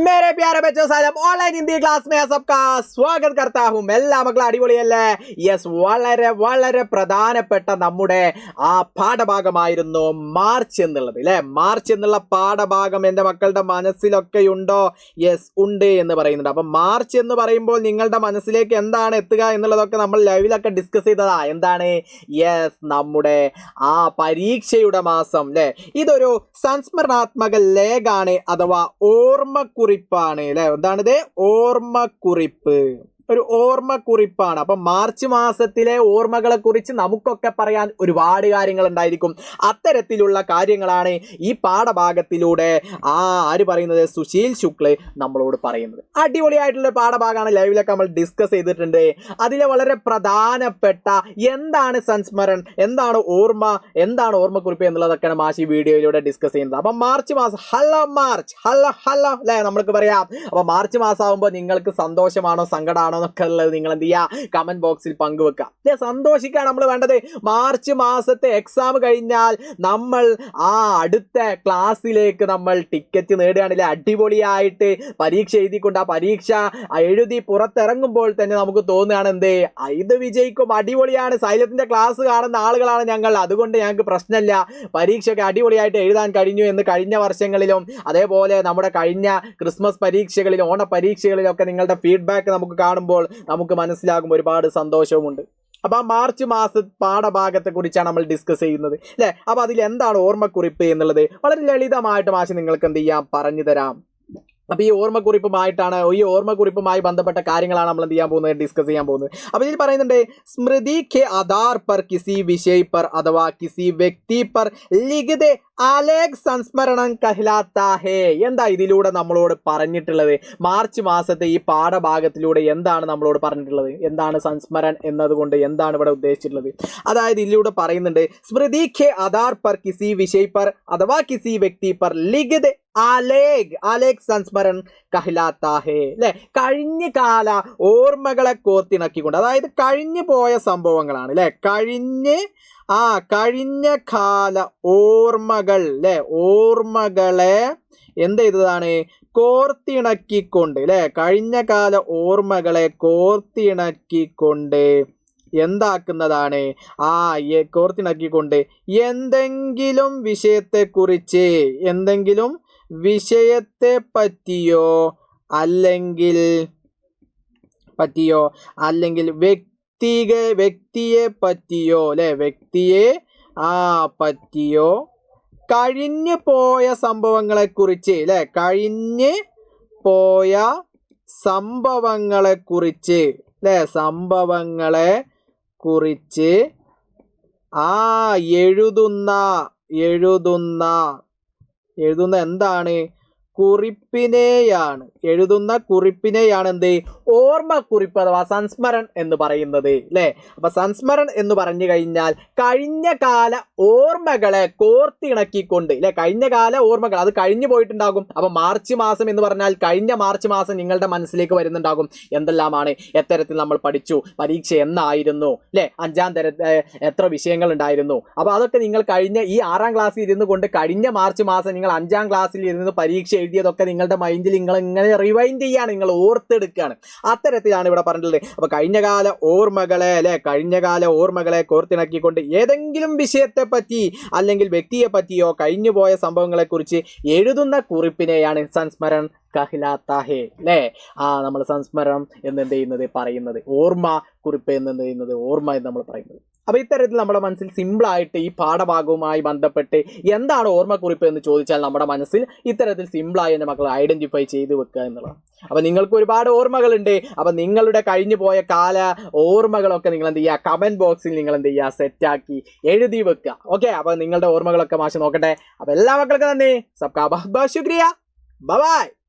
मेरे प्यारे बच्चों आज हम ऑनलाइन हिंदी क्लास में सबका स्वागत करता हूं എല്ലാ മക്കളും അടിപൊളിയല്ലേ യെസ് വളരെ വളരെ പ്രധാനപ്പെട്ട നമ്മുടെ ആ പാഠഭാഗമായിരുന്നു മാർച്ച് എന്നുള്ളത് അല്ലേ മാർച്ച് എന്നുള്ള പാഠഭാഗം എൻ്റെ മക്കളുടെ മനസ്സിലൊക്കെ ഉണ്ടോ യെസ് ഉണ്ട് എന്ന് പറയുന്നുണ്ട് അപ്പോൾ മാർച്ച് എന്ന് പറയുമ്പോൾ നിങ്ങളുടെ മനസ്സിലേക്ക് എന്താണ് എത്തുക എന്നുള്ളതൊക്കെ നമ്മൾ ലൈവിലൊക്കെ ഡിസ്കസ് ചെയ്തതാ എന്താണ് യെസ് നമ്മുടെ ആ പരീക്ഷയുടെ മാസം അല്ലേ ഇതൊരു സംസ്മരണാത്മക ലേഖാണ് അഥവാ ഓർമ്മക്കുറിപ്പാണ് അല്ലേ എന്താണിത് ഓർമ്മക്കുറിപ്പ് ഒരു ഓർമ്മക്കുറിപ്പാണ് അപ്പം മാർച്ച് മാസത്തിലെ ഓർമ്മകളെ കുറിച്ച് നമുക്കൊക്കെ പറയാൻ ഒരുപാട് കാര്യങ്ങൾ ഉണ്ടായിരിക്കും അത്തരത്തിലുള്ള കാര്യങ്ങളാണ് ഈ പാഠഭാഗത്തിലൂടെ ആര് പറയുന്നത് സുശീൽ ശുക്ല് നമ്മളോട് പറയുന്നത് അടിപൊളിയായിട്ടുള്ള പാഠഭാഗമാണ് ലൈവിലൊക്കെ നമ്മൾ ഡിസ്കസ് ചെയ്തിട്ടുണ്ട് അതിലെ വളരെ പ്രധാനപ്പെട്ട എന്താണ് സംസ്മരൺ എന്താണ് ഓർമ്മക്കുറിപ്പ് എന്നുള്ളതൊക്കെയാണ് മാഷി വീഡിയോയിലൂടെ ഡിസ്കസ് ചെയ്യുന്നത് അപ്പം മാർച്ച് മാസം ഹലോ മാർച്ച് ഹലോ അല്ലേ നമ്മൾക്ക് പറയാം അപ്പം മാർച്ച് മാസം ആകുമ്പോൾ നിങ്ങൾക്ക് സന്തോഷമാണോ സങ്കടമാണോ എന്നൊക്കെ ഉള്ളത് നിങ്ങൾ എന്ത് ചെയ്യുക കമന്റ് ബോക്സിൽ പങ്കുവെക്കുക സന്തോഷിക്കാൻ നമ്മൾ വേണ്ടത് മാർച്ച് മാസത്തെ എക്സാം കഴിഞ്ഞാൽ നമ്മൾ അടുത്ത ക്ലാസ്സിലേക്ക് നമ്മൾ ടിക്കറ്റ് നേടുകയാണല്ലേ അടിപൊളിയായിട്ട് പരീക്ഷ എഴുതിക്കൊണ്ട് ആ പരീക്ഷ എഴുതി പുറത്തിറങ്ങുമ്പോൾ തന്നെ നമുക്ക് തോന്നുകയാണ് എന്ത് ഇത് വിജയിക്കും അടിപൊളിയാണ് സൈലത്തിന്റെ ക്ലാസ് കാണുന്ന ആളുകളാണ് ഞങ്ങൾ അതുകൊണ്ട് ഞങ്ങൾക്ക് പ്രശ്നമില്ല പരീക്ഷയൊക്കെ അടിപൊളിയായിട്ട് എഴുതാൻ കഴിഞ്ഞു എന്ന് കഴിഞ്ഞ വർഷങ്ങളിലും അതേപോലെ നമ്മുടെ കഴിഞ്ഞ ക്രിസ്മസ് പരീക്ഷകളിലും ഓണ പരീക്ഷകളിലൊക്കെ നിങ്ങളുടെ ഫീഡ്ബാക്ക് നമുക്ക് കാണുമ്പോൾ നമുക്ക് മനസ്സിലാകും ഒരുപാട് സന്തോഷവുമുണ്ട് അപ്പൊ ആ മാർച്ച് മാസ പാഠഭാഗത്തെ കുറിച്ചാണ് നമ്മൾ ഡിസ്കസ് ചെയ്യുന്നത് അല്ലെ അപ്പൊ അതിൽ എന്താണ് ഓർമ്മക്കുറിപ്പ് എന്നുള്ളത് വളരെ ലളിതമായിട്ട് മാഷ് നിങ്ങൾക്ക് എന്ത് ചെയ്യാം പറഞ്ഞു തരാം അപ്പൊ ഈ ഓർമ്മക്കുറിപ്പുമായി ബന്ധപ്പെട്ട കാര്യങ്ങളാണ് നമ്മൾ എന്ത് ചെയ്യാൻ പോകുന്നത് ഡിസ്കസ് ചെയ്യാൻ പോകുന്നത് അപ്പൊ ഇതിൽ പറയുന്നുണ്ട് സ്മൃതി കെ ആധാർ पर किसी विषय पर अथवा किसी व्यक्ति पर लिखित आलेख संस्मरण कहलाता है എന്താ ഇതിലൂടെ നമ്മളോട് പറഞ്ഞിട്ടുള്ളത് മാർച്ച് മാസത്തെ ഈ പാഠഭാഗത്തിലൂടെ എന്താണ് നമ്മളോട് പറഞ്ഞിട്ടുള്ളത് എന്താണ് സംസ്മരൺ എന്നതുകൊണ്ട് എന്താണ് ഇവിടെ ഉദ്ദേശിച്ചിട്ടുള്ളത് അതായത് ഇതിലൂടെ പറയുന്നുണ്ട് സ്മൃതി കെ ആധാർ पर किसी विषय पर अथवा किसी व्यक्ति पर लिखित ആലേഖ് സംസ്മരൺ കഹ്ലാത്താ ഹേ അല്ലെ കഴിഞ്ഞ കാല ഓർമ്മകളെ കോർത്തിണക്കിക്കൊണ്ട് അതായത് കഴിഞ്ഞു പോയ സംഭവങ്ങളാണ് അല്ലെ കഴിഞ്ഞ കാല ഓർമ്മകൾ അല്ലെ ഓർമ്മകളെ എന്ത് ചെയ്തതാണ് കോർത്തിണക്കിക്കൊണ്ട് അല്ലെ കഴിഞ്ഞ കാല ഓർമ്മകളെ കോർത്തിണക്കിക്കൊണ്ട് എന്താക്കുന്നതാണ് കോർത്തിണക്കിക്കൊണ്ട് എന്തെങ്കിലും വിഷയത്തെ പറ്റിയോ അല്ലെങ്കിൽ വ്യക്തിയെ പറ്റിയോ അല്ലെ കഴിഞ്ഞു പോയ സംഭവങ്ങളെ കുറിച്ച് അല്ലെ കഴിഞ്ഞു പോയ സംഭവങ്ങളെ കുറിച്ച് അല്ലെ സംഭവങ്ങളെ കുറിച്ച് എഴുതുന്ന എന്താണ് എഴുതുന്ന കുറിപ്പിനെയാണ് എന്ത് ഓർമ്മക്കുറിപ്പ് അഥവാ സംസ്മരൺ എന്ന് പറയുന്നത് അല്ലെ അപ്പൊ സംസ്മരൺ എന്ന് പറഞ്ഞു കഴിഞ്ഞാൽ കഴിഞ്ഞ കാല ഓർമ്മകളെ കോർത്തിണക്കിക്കൊണ്ട് അല്ലെ കഴിഞ്ഞ കാല ഓർമ്മകൾ അത് കഴിഞ്ഞു പോയിട്ടുണ്ടാകും അപ്പൊ മാർച്ച് മാസം എന്ന് പറഞ്ഞാൽ കഴിഞ്ഞ മാർച്ച് മാസം നിങ്ങളുടെ മനസ്സിലേക്ക് വരുന്നുണ്ടാകും എന്തെല്ലാമാണ് എത്തരത്തിൽ നമ്മൾ പഠിച്ചു പരീക്ഷ എന്നായിരുന്നു അല്ലെ 5ാം തരത്തെ എത്ര വിഷയങ്ങൾ ഉണ്ടായിരുന്നു അപ്പൊ അതൊക്കെ നിങ്ങൾ കഴിഞ്ഞ ഈ 6ാം ക്ലാസ്സിൽ ഇരുന്നു കൊണ്ട് കഴിഞ്ഞ മാർച്ച് മാസം നിങ്ങൾ 5ാം ക്ലാസ്സിൽ ഇരുന്ന് പരീക്ഷ എഴുതിയതൊക്കെ നിങ്ങളുടെ മൈൻഡിൽ നിങ്ങൾ ഇങ്ങനെ റിവൈൻഡ് ചെയ്യാണ് നിങ്ങൾ ഓർത്തെടുക്കുകയാണ് അത്തരത്തിലാണ് ഇവിടെ പറഞ്ഞിട്ടുള്ളത് അപ്പൊ കഴിഞ്ഞകാല ഓർമ്മകളെ കോർത്തിണക്കിക്കൊണ്ട് ഏതെങ്കിലും വിഷയത്തെ പറ്റി അല്ലെങ്കിൽ വ്യക്തിയെ പറ്റിയോ കഴിഞ്ഞു പോയ സംഭവങ്ങളെ കുറിച്ച് എഴുതുന്ന കുറിപ്പിനെയാണ് സംസ്മരൺ കഹ്ലാത്താ ഹേ അല്ലേ നമ്മൾ സംസ്മരണം എന്ന് ചെയ്യുന്നത് പറയുന്നത് ഓർമ്മ കുറിപ്പ് എന്ന് ചെയ്യുന്നത് ഓർമ്മ എന്ന് നമ്മൾ പറയുന്നത് അപ്പൊ ഇത്തരത്തിൽ നമ്മുടെ മനസ്സിൽ സിമ്പിളായിട്ട് ഈ പാഠഭാഗവുമായി ബന്ധപ്പെട്ട് എന്താണ് ഓർമ്മക്കുറിപ്പ് എന്ന് ചോദിച്ചാൽ നമ്മുടെ മനസ്സിൽ ഇത്തരത്തിൽ സിമ്പിളായി എൻ്റെ മക്കൾ ഐഡന്റിഫൈ ചെയ്ത് വെക്കുക എന്നുള്ളതാണ് അപ്പൊ നിങ്ങൾക്ക് ഒരുപാട് ഓർമ്മകളുണ്ട് അപ്പൊ നിങ്ങളുടെ കഴിഞ്ഞു പോയ കാല ഓർമ്മകളൊക്കെ നിങ്ങൾ എന്ത് ചെയ്യുക കമന്റ് ബോക്സിൽ നിങ്ങൾ എന്ത് ചെയ്യുക സെറ്റാക്കി എഴുതി വെക്കുക ഓക്കെ അപ്പൊ നിങ്ങളുടെ ഓർമ്മകളൊക്കെ മാഷ് നോക്കട്ടെ അപ്പൊ എല്ലാ മക്കൾക്കും നന്ദി സബ്കാ ബഹുത് ബഹുത് ശുക്രിയ ബൈ